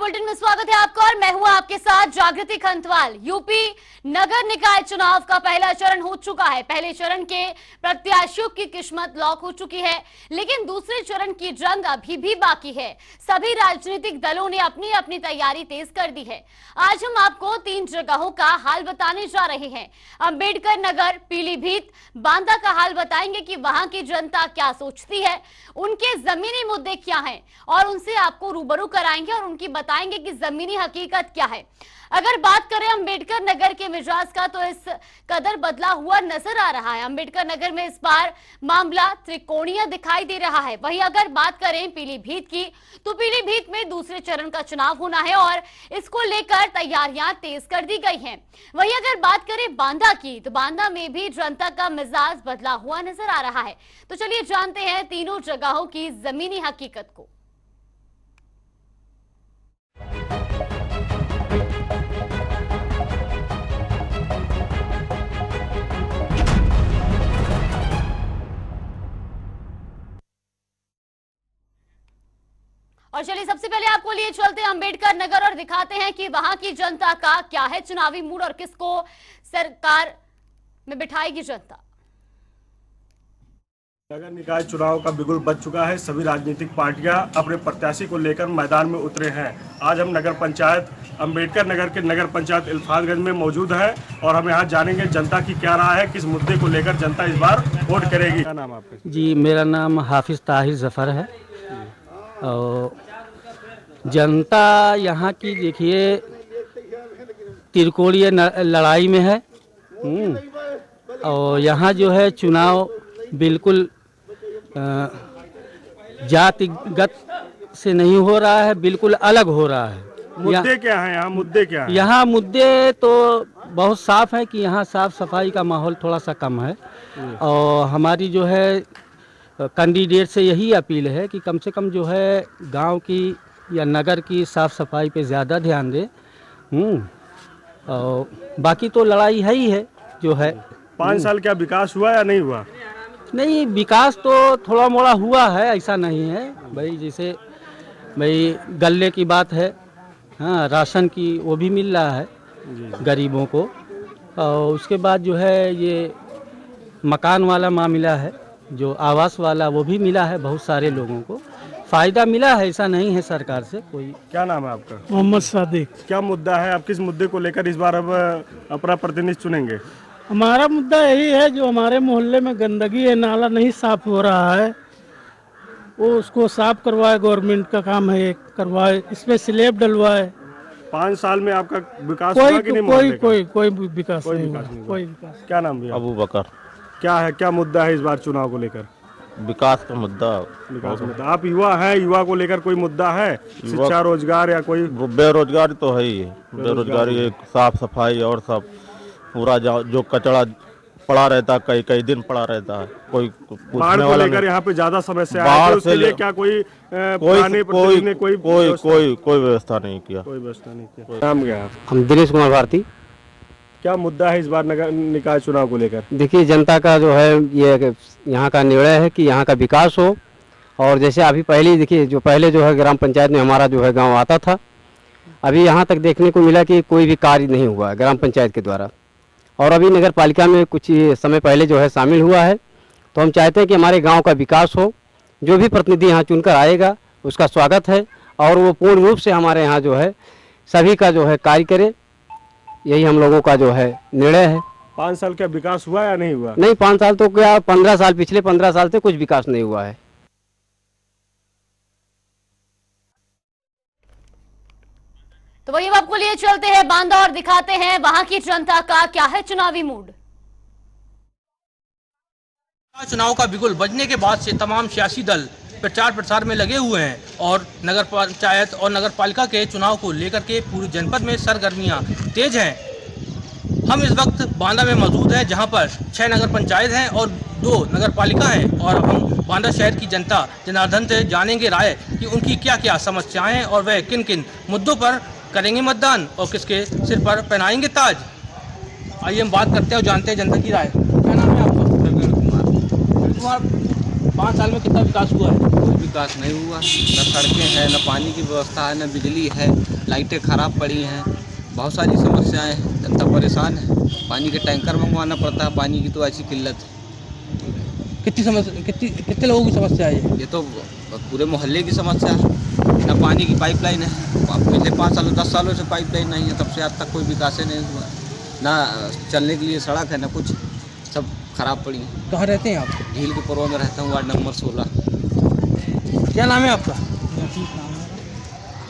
Bulletin में स्वागत है आपका और मैं हूं आपके साथ जागृति खंतवाल। यूपी नगर निकाय चुनाव का पहला चरण हो चुका है। पहले चरण के प्रत्याशियों की किस्मत लॉक हो चुकी है, लेकिन दूसरे चरण की जंग अभी भी बाकी है। सभी राजनीतिक दलों ने अपनी अपनी तैयारी तेज कर दी है। आज हम आपको 3 जगहों का हाल बताने जा रहे हैं। अंबेडकर नगर, पीलीभीत, बांदा का हाल बताएंगे कि वहां की जनता क्या सोचती है, उनके जमीनी मुद्दे क्या हैं और उनसे आपको रूबरू कराएंगे और उनकी बताएंगे कि जमीनी हकीकत क्या है। अगर बात करें अंबेडकर नगर के मिजाज का, तो इस कदर बदला हुआ नजर आ रहा है। अंबेडकर नगर में इस बार मामला त्रिकोणीय दिखाई दे रहा है। वहीं अगर बात करें पीलीभीत की, तो पीलीभीत में दूसरे चरण का चुनाव होना है और इसको लेकर तैयारियां तेज कर दी गई हैं। वहीं अगर बात करें बांदा की, तो बांदा में भी जनता का मिजाज बदला हुआ नजर आ रहा है। तो चलिए जानते हैं तीनों जगहों की जमीनी हकीकत को। और चलिए सबसे पहले आपको लिए चलते हैं अंबेडकर नगर और दिखाते हैं कि वहां की जनता का क्या है चुनावी मूड और किसको सरकार में बिठाएगी जनता। नगर निकाय चुनाव का बिगुल बज चुका है। सभी राजनीतिक पार्टियां अपने प्रत्याशी को लेकर मैदान में उतरे हैं। आज हम नगर पंचायत अंबेडकर नगर के नगर पंचायत इल्फातगंज में मौजूद है और हम यहाँ जानेंगे जनता की क्या राय है, किस मुद्दे को लेकर जनता इस बार वोट करेगी। क्या नाम आपका? जी, मेरा नाम हाफिज ताहिर जफर है। और जनता यहाँ की देखिए त्रिकोणीय लड़ाई में है। और यहाँ जो है चुनाव बिल्कुल जातिगत से नहीं हो रहा है, बिल्कुल अलग हो रहा है। मुद्दे क्या हैं यहाँ? मुद्दे क्या हैं? यहाँ मुद्दे तो बहुत साफ है कि यहाँ साफ सफाई का माहौल थोड़ा सा कम है। और हमारी जो है कैंडिडेट से यही अपील है कि कम से कम जो है गांव की या नगर की साफ सफाई पे ज़्यादा ध्यान दे। और बाकी तो लड़ाई है ही है जो है। 5 साल क्या विकास हुआ या नहीं हुआ? नहीं, विकास तो थोड़ा मोड़ा हुआ है, ऐसा नहीं है भाई। जैसे भाई गल्ले की बात है, हाँ, राशन की वो भी मिल रहा है गरीबों को। और उसके बाद जो है ये मकान वाला मामला है, जो आवास वाला, वो भी मिला है। बहुत सारे लोगों को फ़ायदा मिला है, ऐसा नहीं है सरकार से कोई। क्या नाम है आपका? मोहम्मद सादिक। क्या मुद्दा है? आप किस मुद्दे को लेकर इस बार अब अपना प्रतिनिधि चुनेंगे? हमारा मुद्दा यही है, जो हमारे मोहल्ले में गंदगी है, नाला नहीं साफ हो रहा है, वो उसको साफ करवाए। गवर्नमेंट का काम है, करवाए, इसमें स्लैब डलवाए। 5 साल में आपका विकास हुआ कि नहीं? कोई विकास नहीं हुआ। कोई विकास। क्या नाम भैया? अबू बकर। क्या है, क्या मुद्दा है इस बार चुनाव को लेकर? विकास का मुद्दा। विकास मुद्दा। आप युवा हैं, युवा को लेकर कोई मुद्दा है? शिक्षा, रोजगार या कोई? बेरोजगारी तो है ही है। बेरोजगारी, साफ सफाई और सब पूरा जो कचरा पड़ा रहता, कई दिन पड़ा रहता है। कोई बाढ़ को लेकर यहाँ पे ज्यादा समस्या है, तो उसके लिए क्या कोई व्यवस्था नहीं किया? कोई व्यवस्था नहीं किया। नाम क्या है? हम दिनेश कुमार भारती। क्या मुद्दा है इस बार नगर निकाय चुनाव को लेकर? देखिए, जनता का जो है ये यहाँ का निर्णय है कि यहाँ का विकास हो। और जैसे अभी पहले देखिए, जो पहले जो है ग्राम पंचायत में हमारा जो है गांव आता था, अभी यहाँ तक देखने को मिला कि कोई भी कार्य नहीं हुआ है ग्राम पंचायत के द्वारा। और अभी नगर पालिका में कुछ समय पहले जो है शामिल हुआ है। तो हम चाहते हैं कि हमारे गाँव का विकास हो। जो भी प्रतिनिधि यहाँ चुनकर आएगा उसका स्वागत है और वो पूर्ण रूप से हमारे यहाँ जो है सभी का जो है कार्य करे। यही हम लोगों का जो है निर्णय है। 5 साल क्या विकास हुआ या नहीं हुआ? नहीं, 5 साल तो क्या, 15 साल, पिछले 15 साल से कुछ विकास नहीं हुआ है। तो वही आपको लिए चलते हैं बांदा और दिखाते हैं वहां की जनता का क्या है चुनावी मूड। चुनाव का बिगुल बजने के बाद से तमाम सियासी दल प्रचार प्रसार में लगे हुए हैं और नगर पंचायत और नगर पालिका के चुनाव को लेकर के पूरी जनपद में सरगर्मियां तेज हैं। हम इस वक्त बांदा में मौजूद हैं, जहां पर 6 नगर पंचायत हैं और 2 नगर पालिका हैं। और हम बांदा शहर की जनता जनार्दन से जानेंगे राय कि उनकी क्या क्या समस्याएं हैं और वह किन किन मुद्दों पर करेंगे मतदान और किसके सिर पर पहनाएंगे ताज। आइए हम बात करते हैं और जानते हैं जनता की राय। क्या नाम है आपका? 5 साल में कितना विकास हुआ है? कोई विकास नहीं हुआ। न सड़कें हैं, न पानी की व्यवस्था है, न बिजली है, लाइटें ख़राब पड़ी हैं, बहुत सारी समस्याएं हैं, जनता परेशान है। पानी के टैंकर मंगवाना पड़ता है, पानी की तो ऐसी किल्लत है। कितने लोगों की समस्या है ये तो पूरे मोहल्ले की समस्या है। ना पानी की पाइपलाइन है, पिछले 5 सालों 10 सालों से पाइपलाइन नहीं है, तब से आज तक कोई विकास नहीं हुआ। ना चलने के लिए सड़क है, ना कुछ, सब खराब पड़ी है। कहाँ रहते हैं आप? झील के पुरवा में रहता हूँ, वार्ड नंबर 16। क्या नाम है आपका?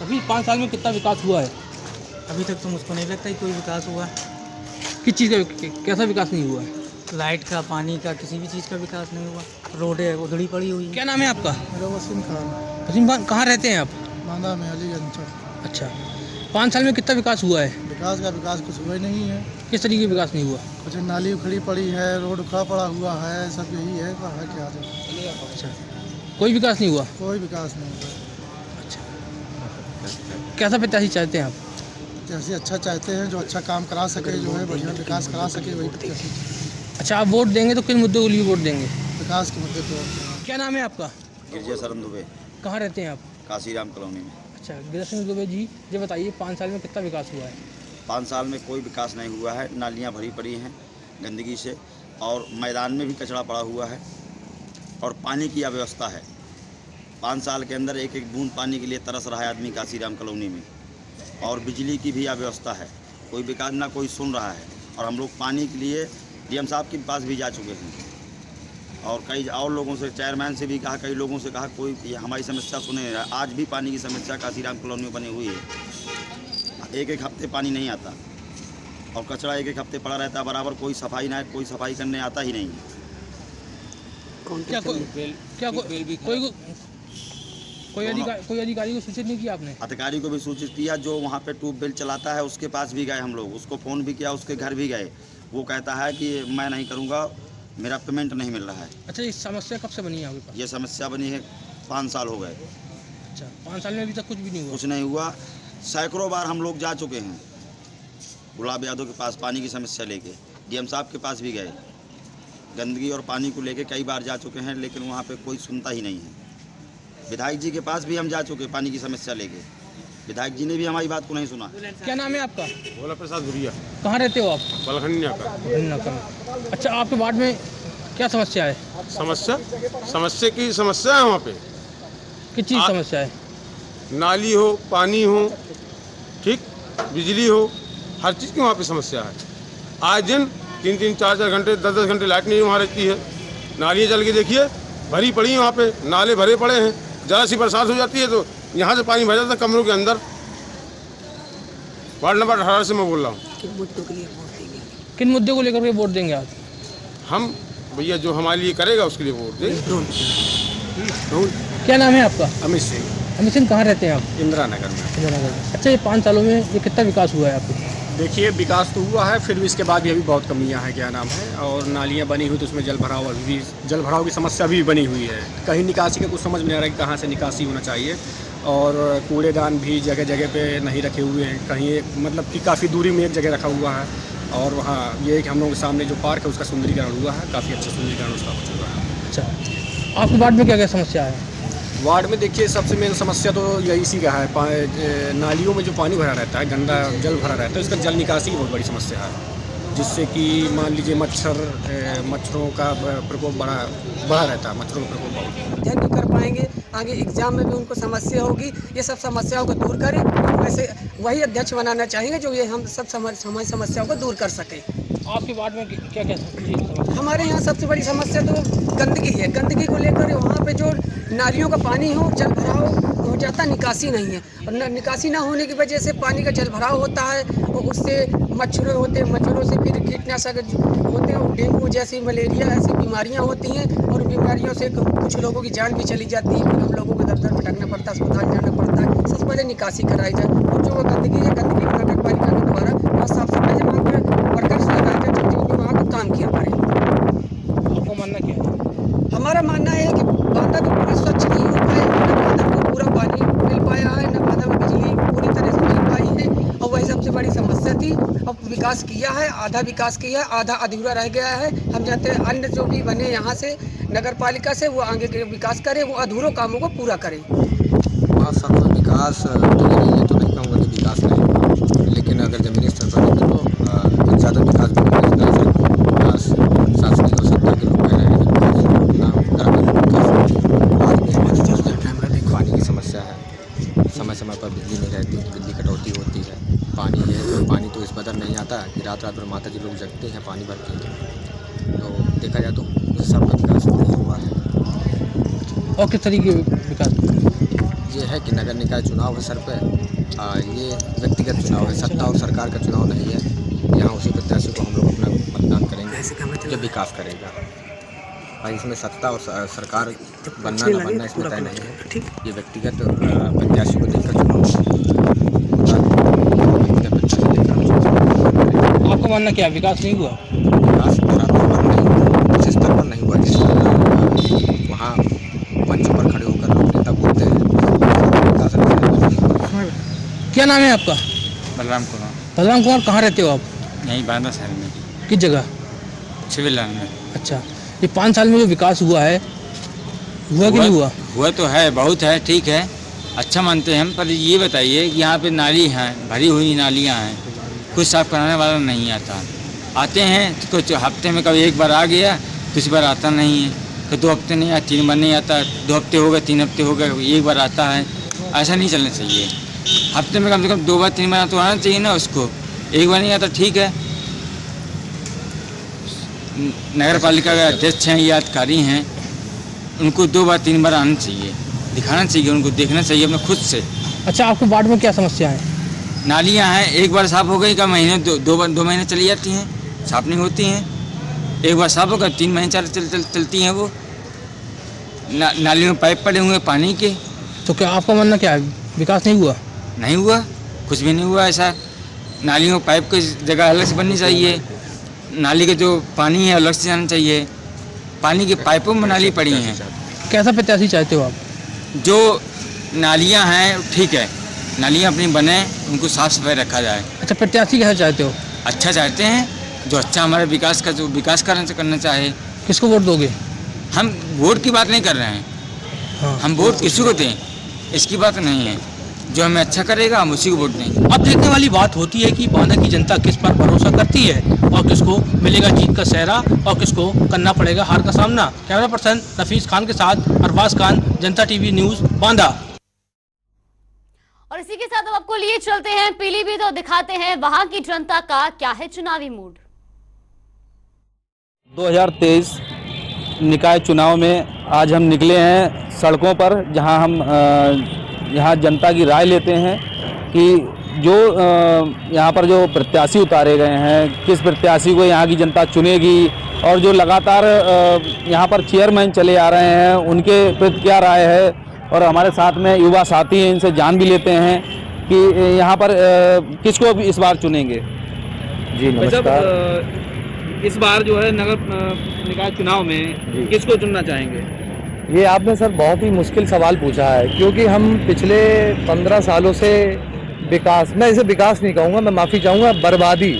अभी 5 साल में कितना विकास हुआ है? अभी तक तो मुझको नहीं लगता कि कोई विकास हुआ। किस चीज़ का कैसा विकास नहीं हुआ है? लाइट का, पानी का, किसी भी चीज़ का विकास नहीं हुआ। रोडें उधड़ी पड़ी हुई है। क्या नाम है आपका? मेरा वसीम खान, वसीम खान, कहाँ रहते हैं आप? बांदा में अलीगंज चौक। अच्छा, 5 साल में कितना विकास हुआ है? विकास कुछ हुआ ही नहीं है। किस तरीके का विकास नहीं हुआ? कुछ नाली उखड़ी पड़ी है, रोड उखड़ा पड़ा हुआ है, सब यही है। क्या अच्छा, कोई विकास नहीं हुआ? कोई विकास नहीं हुआ। कैसा प्रत्याशी चाहते हैं आप? जैसे अच्छा चाहते हैं, जो अच्छा काम करा सके, जो है बढ़िया विकास करा सके, वही प्रत्याशी। अच्छा, आप वोट देंगे तो किन मुद्दों के लिए वोट देंगे? विकास के मुद्दे पर। क्या नाम है आपका? गिरजा शरण दुबे, कहाँ रहते हैं आप? काशीराम कॉलोनी में। अच्छा, गिरजा दुबे जी, ये बताइए 5 साल में कितना विकास हुआ है? 5 साल में कोई विकास नहीं हुआ है। नालियाँ भरी पड़ी हैं गंदगी से, और मैदान में भी कचरा पड़ा हुआ है, और पानी की अव्यवस्था है। 5 साल के अंदर एक एक बूंद पानी के लिए तरस रहा है आदमी काशीराम कॉलोनी में, और बिजली की भी अव्यवस्था है। कोई विकास ना कोई सुन रहा है, और हम लोग पानी के लिए डीएम साहब के पास भी जा चुके हैं, और कई और लोगों से, चेयरमैन से भी कहा, कई लोगों से कहा, कोई ये हमारी समस्या सुने नहीं रहा। आज भी पानी की समस्या काशीराम कॉलोनी में बनी हुई है। एक हफ्ते पानी नहीं आता, और कचरा एक हफ्ते पड़ा रहता है बराबर। कोई सफाई ना है, कोई सफाई करने आता ही नहीं है। कोई अधिकारी को सूचित नहीं किया आपने? अधिकारी को भी सूचित किया, जो वहाँ पे ट्यूबवेल चलाता है उसके पास भी गए हम लोग, उसको फ़ोन भी किया, उसके घर भी गए। वो कहता है कि मैं नहीं करूँगा, मेरा पेमेंट नहीं मिल रहा है। अच्छा, ये समस्या कब से बनी है आपके पास? ये समस्या बनी है 5 साल हो गए। अच्छा, 5 साल में अभी तक कुछ भी नहीं हुआ? कुछ नहीं हुआ। सैकड़ों बार हम लोग जा चुके हैं गुलाब यादव के पास पानी की समस्या लेके, डीएम साहब के पास भी गए, गंदगी और पानी को लेके कई बार जा चुके हैं, लेकिन वहाँ पे कोई सुनता ही नहीं है। विधायक जी के पास भी हम जा चुके पानी की समस्या लेके, विधायक जी ने भी हमारी बात को नहीं सुना। क्या नाम है आपका? भोला प्रसाद भुरिया, कहाँ रहते हो आप? बलखनिया का। अच्छा, आपके वार्ड में क्या समस्या है? समस्या की समस्या है वहाँ पे। किस चीज़ समस्या है? नाली हो, पानी हो, ठीक, बिजली हो, हर चीज़ की वहाँ पे समस्या है। आज दिन 3-3, 4-4 घंटे, 10-10 घंटे लाइट नहीं वहाँ रहती है। नालियाँ चल के देखिए, भरी पड़ी हैं वहाँ पे, नाले भरे पड़े हैं। ज़रा सी बरसात हो जाती है तो यहाँ से पानी भर जाता है कमरों के अंदर। वार्ड नंबर 18 से मैं बोल रहा हूँ। किन मुद्दों को लेकर के वोट देंगे आप? हम भैया जो हमारे लिए करेगा उसके लिए वोट दें। क्या नाम है आपका? अमित सिंह, अमित सिंह, कहाँ रहते हैं आप? इंदिरा नगर में। अच्छा, ये 5 सालों में ये कितना विकास हुआ है आपको? देखिए, विकास तो हुआ है, फिर भी इसके बाद भी अभी बहुत कमियां हैं, क्या नाम है, और नालियां बनी हुई तो उसमें जल भराव, अभी भी जल भराव की समस्या भी बनी हुई है। कहीं निकासी का कुछ समझ में नहीं आ रहा है कि कहाँ से निकासी होना चाहिए, और कूड़ेदान भी जगह जगह पे नहीं रखे हुए हैं। कहीं मतलब कि काफ़ी दूरी में एक जगह रखा हुआ है, और वहाँ ये है कि हम लोगों के सामने जो पार्क है उसका सुंदरीकरण हुआ है, काफ़ी अच्छा सुंदरीकरण उसका हो चुका है। अच्छा, आपके वार्ड में क्या क्या समस्या है? वार्ड में देखिए, सबसे मेन समस्या तो यही इसी का है, नालियों में जो पानी भरा रहता है, गंदा जल भरा रहता है, इसका जल निकासी की बहुत बड़ी समस्या है, जिससे कि मान लीजिए मच्छरों का प्रकोप बड़ा रहता है। मच्छरों का प्रकोप बहुत अध्ययन नहीं कर पाएंगे, आगे एग्जाम में भी उनको समस्या होगी। ये सब समस्याओं को दूर करें, वैसे वही अध्यक्ष बनाना चाहेंगे जो ये हम सब हमारी समस्याओं को दूर कर सके। आपके वार्ड में क्या क्या समस्या? हमारे यहाँ सबसे बड़ी समस्या तो गंदगी है। गंदगी को लेकर वहाँ पे जो नालियों का पानी हो, जल भराव हो जाता, निकासी नहीं है, और निकासी ना होने की वजह से पानी का जल भराव होता है, और उससे मच्छर होते हैं, मच्छरों से फिर कीटनाशक होते हैं, डेंगू जैसी, मलेरिया ऐसी बीमारियाँ होती हैं, और बीमारियों से कुछ लोगों की जान भी चली जाती है। फिर हम लोगों को दफ्तर भटकना पड़ता है, अस्पताल जाना पड़ता है। सबसे पहले निकासी कराई जाए, और जो गंदगी है, गंदगी को नगर पालिका के द्वारा वहाँ साफ सफाई से वहाँ पर वर्कर्स लगाए जाए, जो वहाँ का काम किया पड़े। आपको मानना क्या है? हमारा मानना है कि बांदा तो पूरा स्वच्छ नहीं हो पाया, न बांदा को पूरा पानी मिल पाया है, न बांदा में बिजली पूरी तरह से मिल पाई है, और वही सबसे बड़ी समस्या थी। अब विकास किया है, आधा विकास किया है, आधा अधूरा रह गया है। हम चाहते हैं अन्य जो भी बने यहाँ से नगर पालिका से, वो आगे के विकास करे, वो अधूरों कामों को पूरा करें। सबका विकास समझ पाऊँगा कि विकास नहीं, लेकिन अगर ज़मीनी स्तर पर देखें तो ज़्यादा विकास शासकीय और सत्ता के लोग कह रहे हैं कि पानी की समस्या है, समय समय पर बिजली नहीं रहती, बिजली कटौती होती है, पानी है तो पानी तो इस कदर नहीं आता कि रात रात भर माता जी लोग जगते हैं पानी भर के। तो देखा जाए तो उस सब का विकास नहीं हुआ है। और किस तरीके विकास ये है कि नगर निकाय चुनाव है सर पे, ये व्यक्तिगत चुनाव है, सत्ता और सरकार का चुनाव नहीं है। यहाँ उसी प्रत्याशी को हम लोग अपना मतदान करेंगे जो विकास करेगा। भाई इसमें सत्ता और सरकार बनना न बनना इसमें तय नहीं है, ये व्यक्तिगत प्रत्याशी को देखकर चुनाव। आपका मानना क्या, विकास नहीं हुआ? विकास बराबर पर नहीं हुआ, उस स्तर पर नहीं हुआ जिस वहाँ मंच पर खड़े होकर लोग नेता बोलते हैं। क्या नाम है आपका? बलराम कुमार। बलराम कुमार, कहाँ रहते हो आप? यहीं बांदा शहर में। किस जगह? सिविल लाइन में। अच्छा, ये 5 साल में जो विकास हुआ है, हुआ कि नहीं हुआ? हुआ तो है, बहुत है, ठीक है, अच्छा मानते हैं हम। पर ये बताइए कि यहाँ पे नाली हैं, भरी हुई नालियाँ हैं, कुछ साफ कराने वाला नहीं आता। आते हैं तो कुछ हफ्ते में कभी एक बार आ गया, दूसरी बार आता नहीं है, तो 2 हफ्ते नहीं आता, 3 बार नहीं आता, 2 हफ्ते हो गए, 3 हफ्ते हो गए, एक बार आता है। ऐसा नहीं चलना चाहिए, हफ्ते में कम से कम 2 बार 3 बार तो आना चाहिए ना उसको। एक बार नहीं आता ठीक है, नगर पालिका के अध्यक्ष हैं या अधिकारी हैं, उनको 2 बार 3 बार आना चाहिए, दिखाना चाहिए, उनको देखना चाहिए अपने खुद से। अच्छा, आपके वार्ड में क्या समस्या है? नालियाँ हैं, एक बार साफ़ हो गई का महीने 2 महीने चली जाती हैं, साफ़ नहीं होती हैं। एक बार साफ़ होकर 3 महीने चलती हैं वो। नालियों में पाइप पड़े हुए हैं पानी के। तो क्या आपका मानना क्या है, विकास नहीं हुआ? नहीं हुआ, कुछ भी नहीं हुआ ऐसा। नालियों पाइप की जगह अलग से बननी चाहिए, नाली का जो पानी है अलग से जाना चाहिए, पानी की पाइपों में नाली पड़ी हैं। कैसा प्रत्याशी चाहते हो आप? जो नालियाँ हैं ठीक है, नालियाँ अपनी बने, उनको साफ सफाई रखा जाए। अच्छा, प्रत्याशी कैसा चाहते हो? अच्छा चाहते हैं, जो अच्छा हमारे विकास का जो विकास करना चाहे। किसको वोट दोगे? हम वोट की बात नहीं कर रहे हैं, हाँ। हम वोट किसी को दें इसकी बात नहीं है, जो हमें अच्छा करेगा हम उसी को वोट देंगे। अब देखने वाली बात होती है कि बांदा की जनता किस पर भरोसा करती है और किसको मिलेगा जीत का सेहरा और किसको करना पड़ेगा हार का सामना। कैमरा पर्सन नफीस खान के साथ अरबाज खान, जनता टीवी न्यूज़, बांदा। और इसी के साथ अब आपको लिए चलते हैं पीलीभीत और दिखाते हैं वहां की जनता का क्या है चुनावी मूड। 2023 निकाय चुनाव में आज हम निकले हैं सड़कों पर, जहां हम यहाँ जनता की राय लेते हैं कि जो यहाँ पर जो प्रत्याशी उतारे गए हैं, किस प्रत्याशी को यहाँ की जनता चुनेगी, और जो लगातार यहाँ पर चेयरमैन चले आ रहे हैं उनके प्रति क्या राय है। और हमारे साथ में युवा साथी हैं, इनसे जान भी लेते हैं कि यहाँ पर किसको इस बार चुनेंगे। जी नमस्कार। इस बार जो है नगर निकाय चुनाव में किसको चुनना चाहेंगे? ये आपने सर बहुत ही मुश्किल सवाल पूछा है, क्योंकि हम पिछले 15 सालों से विकास, मैं इसे विकास नहीं कहूँगा, मैं माफ़ी चाहूँगा, बर्बादी,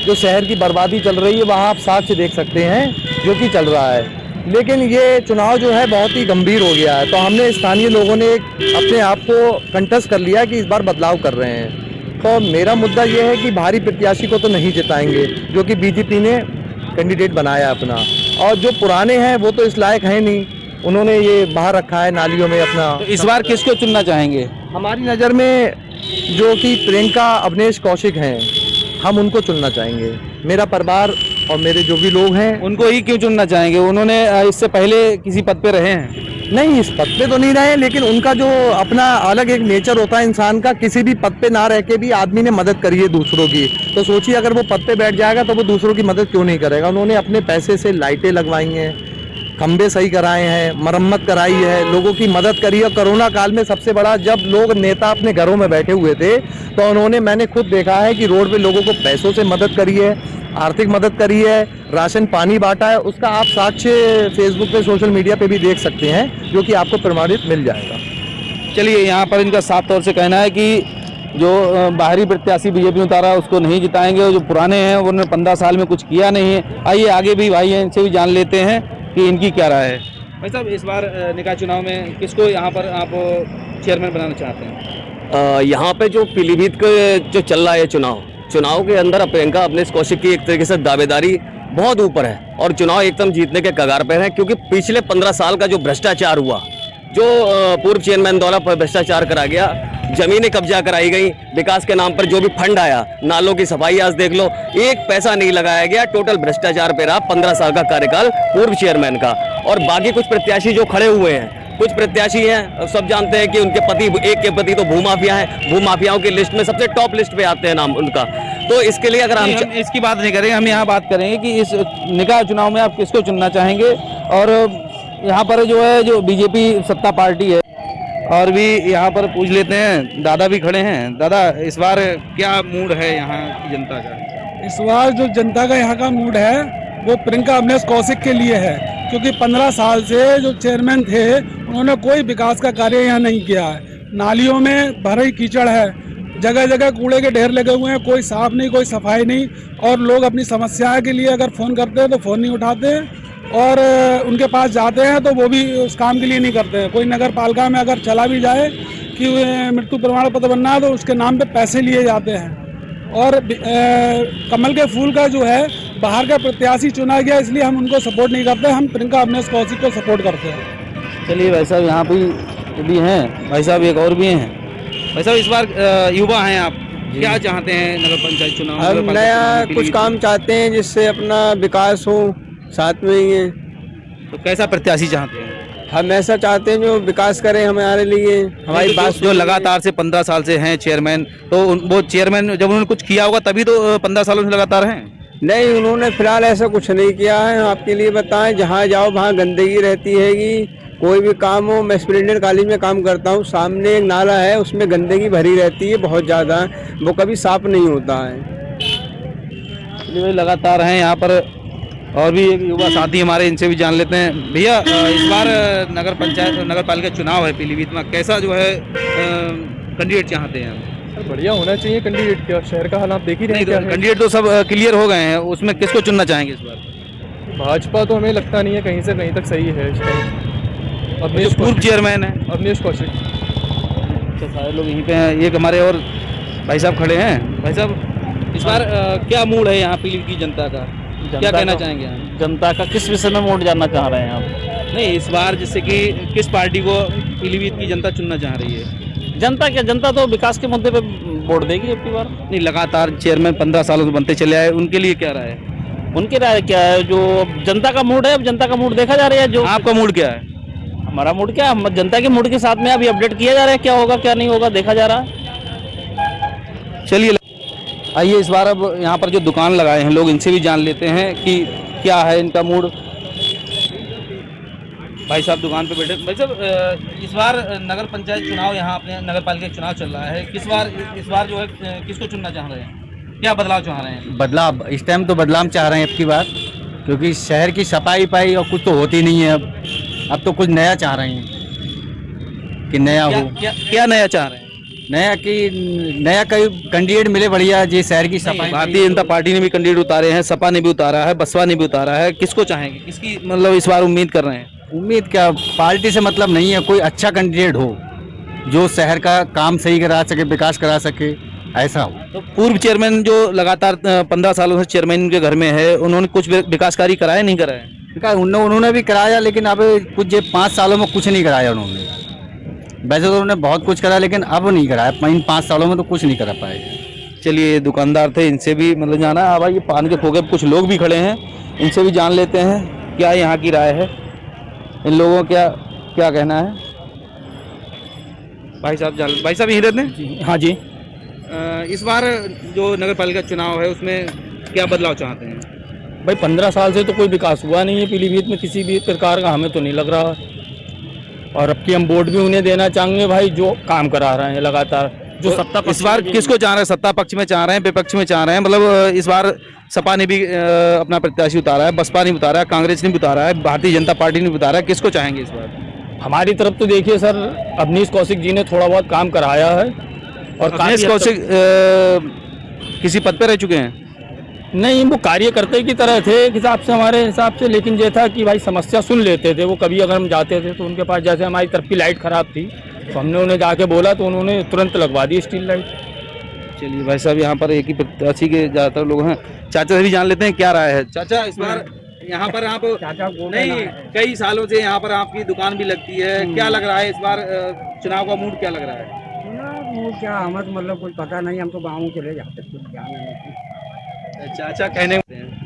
जो शहर की बर्बादी चल रही है वहाँ आप साक्ष्य देख सकते हैं जो कि चल रहा है। लेकिन ये चुनाव जो है बहुत ही गंभीर हो गया है, तो हमने स्थानीय लोगों ने अपने आप को कंटस्ट कर लिया कि इस बार बदलाव कर रहे हैं। तो मेरा मुद्दा ये है कि भारी प्रत्याशी को तो नहीं जिताएंगे, जो कि बीजेपी ने कैंडिडेट बनाया अपना, और जो पुराने हैं वो तो इस लायक हैं नहीं, उन्होंने ये बाहर रखा है नालियों में अपना। तो इस बार किसको चुनना चाहेंगे? हमारी नज़र में जो कि प्रियंका अवनेश कौशिक हैं, हम उनको चुनना चाहेंगे। मेरा परिवार और मेरे जो भी लोग हैं, उनको ही क्यों चुनना चाहेंगे? उन्होंने इससे पहले किसी पद पे रहे हैं? नहीं, इस पद पे तो नहीं रहे, लेकिन उनका जो अपना अलग एक नेचर होता है इंसान का, किसी भी पद पे ना रह के भी आदमी ने मदद करी है दूसरों की, तो सोचिए अगर वो पद पे बैठ जाएगा तो वो दूसरों की मदद क्यों नहीं करेगा। उन्होंने अपने पैसे से लाइटें लगवाई हैं, खंबे सही कराए हैं, मरम्मत कराई है, लोगों की मदद करी है। कोरोना काल में सबसे बड़ा, जब लोग नेता अपने घरों में बैठे हुए थे तो उन्होंने, मैंने खुद देखा है कि रोड पे लोगों को पैसों से मदद करी है, आर्थिक मदद करी है, राशन पानी बांटा है। उसका आप साक्ष्य फेसबुक पे, सोशल मीडिया पे भी देख सकते हैं, जो कि आपको प्रमाणित मिल जाएगा। चलिए, यहाँ पर इनका साफ तौर से कहना है कि जो बाहरी प्रत्याशी बीजेपी ने उतारा उसको नहीं जिताएंगे, और जो पुराने हैं उन्होंने 15 साल में कुछ किया नहीं है। आइए आगे भी भाई हैं, इनसे भी जान लेते हैं कि इनकी क्या राय है। भाई साहब, इस बार निकाय चुनाव में किसको यहाँ पर आप चेयरमैन बनाना चाहते हैं? यहाँ पे जो पीलीभीत के जो चल रहा है चुनाव के अंदर प्रियंका अवनीश कौशिक की एक तरीके से दावेदारी बहुत ऊपर है और चुनाव एकदम जीतने के कगार पर है, क्योंकि पिछले 15 साल का जो भ्रष्टाचार हुआ, जो पूर्व चेयरमैन द्वारा भ्रष्टाचार करा गया, जमीनें कब्जा कराई गई, विकास के नाम पर जो भी फंड आया, नालों की सफाई आज देख लो, एक पैसा नहीं लगाया गया, टोटल भ्रष्टाचार पे रहा 15 साल का कार्यकाल पूर्व चेयरमैन का। और बाकी कुछ प्रत्याशी जो खड़े हुए हैं, कुछ प्रत्याशी हैं, सब जानते हैं कि उनके पति, एक के पति तो भूमाफिया हैं, भूमाफियाओं की लिस्ट में सबसे टॉप लिस्ट पे आते हैं नाम उनका। तो इसके लिए अगर हम इसकी बात नहीं करेंगे, हम यहाँ बात करेंगे कि इस निकाय चुनाव में आप किसको चुनना चाहेंगे। और यहाँ पर जो है जो बीजेपी सत्ता पार्टी है, और भी यहाँ पर पूछ लेते हैं, दादा भी खड़े हैं। दादा, इस बार क्या मूड है यहाँ की जनता का? इस बार जो जनता का यहाँ का मूड है वो प्रियंका अवनीश कौशिक के लिए है, क्योंकि 15 साल से जो चेयरमैन थे उन्होंने कोई विकास का कार्य यहाँ नहीं किया है। नालियों में भरी कीचड़ है, जगह जगह कूड़े के ढेर लगे हुए हैं, कोई साफ नहीं, कोई सफाई नहीं। और लोग अपनी समस्याएं के लिए अगर फ़ोन करते हैं तो फ़ोन नहीं उठाते हैं, और उनके पास जाते हैं तो वो भी उस काम के लिए नहीं करते हैं। कोई नगर पालिका में अगर चला भी जाए कि मृत्यु प्रमाण पत्र बनना है तो उसके नाम पे पैसे लिए जाते हैं। और कमल के फूल का जो है बाहर का प्रत्याशी चुना गया, इसलिए हम उनको सपोर्ट नहीं करते, हम प्रियंका अवनीश कौशिक को सपोर्ट करते हैं। चलिए भाई साहब, यहाँ भी हैं भाई साहब, एक और भी हैं भाई साहब। इस बार युवा हैं आप, क्या चाहते हैं नगर पंचायत चुनाव? हम नया कुछ काम चाहते हैं जिससे अपना विकास हो साथ में ही। तो कैसा प्रत्याशी चाहते हैं? हम ऐसा चाहते हैं जो विकास करे हमारे लिए, हमारी बात जो लगातार से 15 साल से हैं चेयरमैन, तो वो चेयरमैन जब उन्होंने कुछ किया होगा तभी तो 15 सालों से लगातार हैं। नहीं, उन्होंने फिलहाल ऐसा कुछ नहीं किया है। आपके लिए बताएं, जहाँ जाओ वहाँ गंदगी रहती हैगी, कोई भी काम हो। मैं स्प्लेंडर कॉलेज में काम करता हूँ, सामने एक नाला है, उसमें गंदगी भरी रहती है बहुत ज़्यादा, वो कभी साफ नहीं होता है। लगातार हैं यहाँ पर। और भी एक युवा साथी हमारे, इनसे भी जान लेते हैं। भैया, इस बार नगर पालिका चुनाव है पीलीभीत में, कैसा जो है कैंडिडेट चाहते हैं? बढ़िया होना चाहिए कैंडिडेट, क्या शहर का हालात देख ही रहे हैं। कैंडिडेट तो सब क्लियर हो गए हैं, उसमें किसको चुनना चाहेंगे इस बार? भाजपा तो हमें लगता नहीं है कहीं से कहीं तक सही है इस टाइम। अवनीश पूर्व चेयरमैन है अवनीश कौशिक। अच्छा, सारे लोग यहीं पे हैं। एक हमारे और भाई साहब खड़े हैं। भाई साहब, इस बार क्या मूड है यहाँ पीलीभीत की जनता का, क्या कहना चाहेंगे? जनता का किस विषय में वोट जानना चाह रहे हैं आप? नहीं, इस बार जैसे कि किस पार्टी को पीलीभीत की जनता चुनना चाह रही है? जनता तो विकास के मुद्दे पे वोट देगी अब की बार। नहीं, लगातार चेयरमैन 15 सालों से बनते चले आए, उनके लिए क्या राय है? उनकी राय क्या है? जो जनता का मूड है, अब जनता का मूड देखा जा रहा है। जो आपका मूड क्या है? हमारा मूड क्या, हम जनता के मूड के साथ में अभी अपडेट किया जा रहा है, क्या होगा क्या नहीं होगा देखा जा रहा है। चलिए आइए, इस बार अब यहाँ पर जो दुकान लगाए हैं लोग, इनसे भी जान लेते हैं कि क्या है इनका मूड। भाई साहब दुकान पे बैठे। भाई साहब, इस बार नगर पंचायत चुनाव, यहाँ अपने नगर पालिका चुनाव चल रहा है, इस बार जो है किसको चुनना चाह रहे हैं? क्या बदलाव चाह रहे हैं? बदलाव इस टाइम तो बदलाव चाह रहे हैं अब की बार, क्योंकि शहर की सफाई पाई और कुछ तो होती नहीं है। अब तो कुछ नया चाह रहे हैं कि नया हो। क्या नया चाह रहे हैं? नया कोई कैंडिडेट मिले बढ़िया, जी शहर की सफाई। भारतीय जनता पार्टी ने भी कैंडिडेट उतारे हैं, सपा ने भी उतारा है, बसपा ने भी उतारा है। किसको चाहेंगे, किसकी मतलब इस बार उम्मीद कर रहे हैं? उम्मीद क्या, पार्टी से मतलब नहीं है, कोई अच्छा कैंडिडेट हो जो शहर का काम सही करा सके, विकास करा सके, ऐसा हो। तो पूर्व चेयरमैन जो लगातार 15 सालों से चेयरमैन के घर में है, उन्होंने कुछ विकास कार्य कराया नहीं कराया? उन्होंने भी कराया, लेकिन अब कुछ 5 सालों में कुछ नहीं कराया उन्होंने। वैसे तो उन्होंने बहुत कुछ करा, लेकिन अब नहीं कराया, इन 5 सालों में तो कुछ नहीं करा पाए। चलिए, दुकानदार थे, इनसे भी मतलब जाना। अब ये पान के खोखे कुछ लोग भी खड़े हैं, इनसे भी जान लेते हैं क्या यहाँ की राय है, इन लोगों का क्या कहना है। भाई साहब यहीं रहते हैं? हाँ जी। इस बार जो नगर पालिका चुनाव है उसमें क्या बदलाव चाहते हैं? भाई 15 साल से तो कोई विकास हुआ नहीं है पीलीभीत में किसी भी प्रकार का, हमें तो नहीं लग रहा। और अब की हम वोट भी उन्हें देना चाहेंगे भाई जो काम करा रहे हैं लगातार, जो तो सत्ता इस बार किसको चाह रहे हैं? सत्ता पक्ष में चाह रहे हैं, विपक्ष में चाह रहे हैं? मतलब इस बार सपा ने भी अपना प्रत्याशी उतारा है, बसपा ने उतारा है, कांग्रेस ने भी उतारा है, भारतीय जनता पार्टी ने भी उतारा है। किसको चाहेंगे इस बार? हमारी तरफ तो देखिए सर, अवनीश कौशिक जी ने थोड़ा बहुत काम कराया है। और अवनीश कौशिक किसी पद पर रह चुके हैं? नहीं, वो कार्यकर्ता की तरह थे एक हिसाब से, हमारे हिसाब से। लेकिन ये था कि भाई समस्या सुन लेते थे वो, कभी अगर हम जाते थे तो उनके पास, जैसे हमारी तरफ की लाइट खराब थी तो हमने उन्हें जाके बोला तो उन्होंने तुरंत लगवा दी स्ट्रीट लाइट। चलिए भाई साहब, यहाँ पर एक ही प्रत्याशी के ज़्यादातर लोग हैं। चाचा से भी जान लेते हैं क्या राय है। चाचा, इस बार यहाँ पर आप नहीं, कई सालों से यहाँ पर आपकी दुकान भी लगती है, क्या लग रहा है इस बार चुनाव का मूड क्या लग रहा है? मूड क्या, हमें तो मतलब कुछ पता नहीं, हम तो गाँव चले जाते हैं। चाचा कहने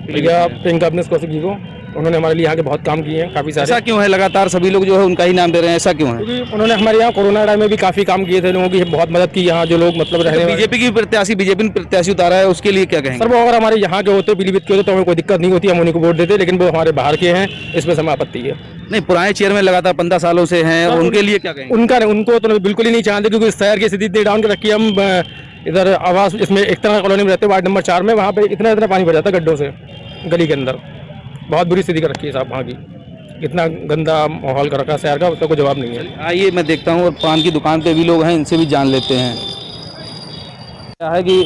भैया प्रियंका अपने कौशिक जी को, उन्होंने हमारे लिए यहाँ के बहुत काम किए हैं काफ़ी सारे। ऐसा क्यों है लगातार सभी लोग जो है उनका ही नाम दे रहे हैं, ऐसा क्यों है? क्योंकि उन्होंने हमारे यहाँ कोरोना टाइम में भी काफ़ी काम किए थे, लोगों की बहुत मदद की, यहाँ जो लोग मतलब रहने बीजेपी की प्रत्याशी, बीजेपी ने प्रत्याशी उतारा है, उसके लिए क्या कहेंगे? सर वो अगर हमारे यहाँ के होते, पीलीभीत के होते तो हमें कोई दिक्कत नहीं होती, हम उन्हीं को वोट देते, लेकिन वो हमारे बाहर के हैं, इसमें समय आपत्ति है। नहीं, पुराने चेयरमैन लगातार 15 सालों से हैं, उनके लिए क्या कहेंगे? उनको तो बिल्कुल ही नहीं चाहते, क्योंकि शहर की स्थिति इतनी डाउन कर रखी है। हम इधर आवास इसमें एक तरह कॉलोनी में रहते हैं, वार्ड नंबर 4 में, वहाँ पे इतना पानी भर जाता है गड्ढों से, गली के अंदर बहुत बुरी स्थिति कर रखी है साहब वहाँ की, इतना गंदा माहौल कर रखा है शहर का, उसका कोई जवाब नहीं है। आइए मैं देखता हूँ, और पान की दुकान पे भी लोग हैं, इनसे भी जान लेते हैं। क्या है कि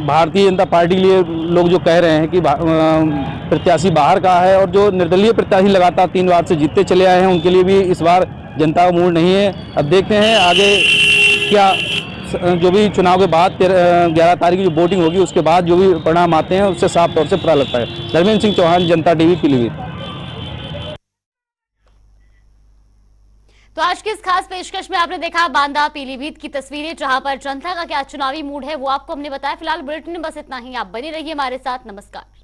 भारतीय जनता पार्टी के लिए लोग जो कह रहे हैं कि प्रत्याशी बाहर का है, और जो निर्दलीय प्रत्याशी लगातार 3 बार से जीतते चले आए हैं, उनके लिए भी इस बार जनता का मूड नहीं है। अब देखते हैं आगे क्या, जो भी चुनाव के बाद 11 तारीख की जो वोटिंग होगी उसके बाद जो भी परिणाम आते हैं उससे साफ तौर से पता लगता है। धर्मेंद्र सिंह चौहान, जनता टीवी, पीलीभीत। तो आज की इस खास पेशकश में आपने देखा बांदा पीलीभीत की तस्वीरें, जहां पर जनता का क्या चुनावी मूड है वो आपको हमने बताया। फिलहाल बुलेटिन में बस इतना ही, आप बने रहिए हमारे साथ। नमस्कार।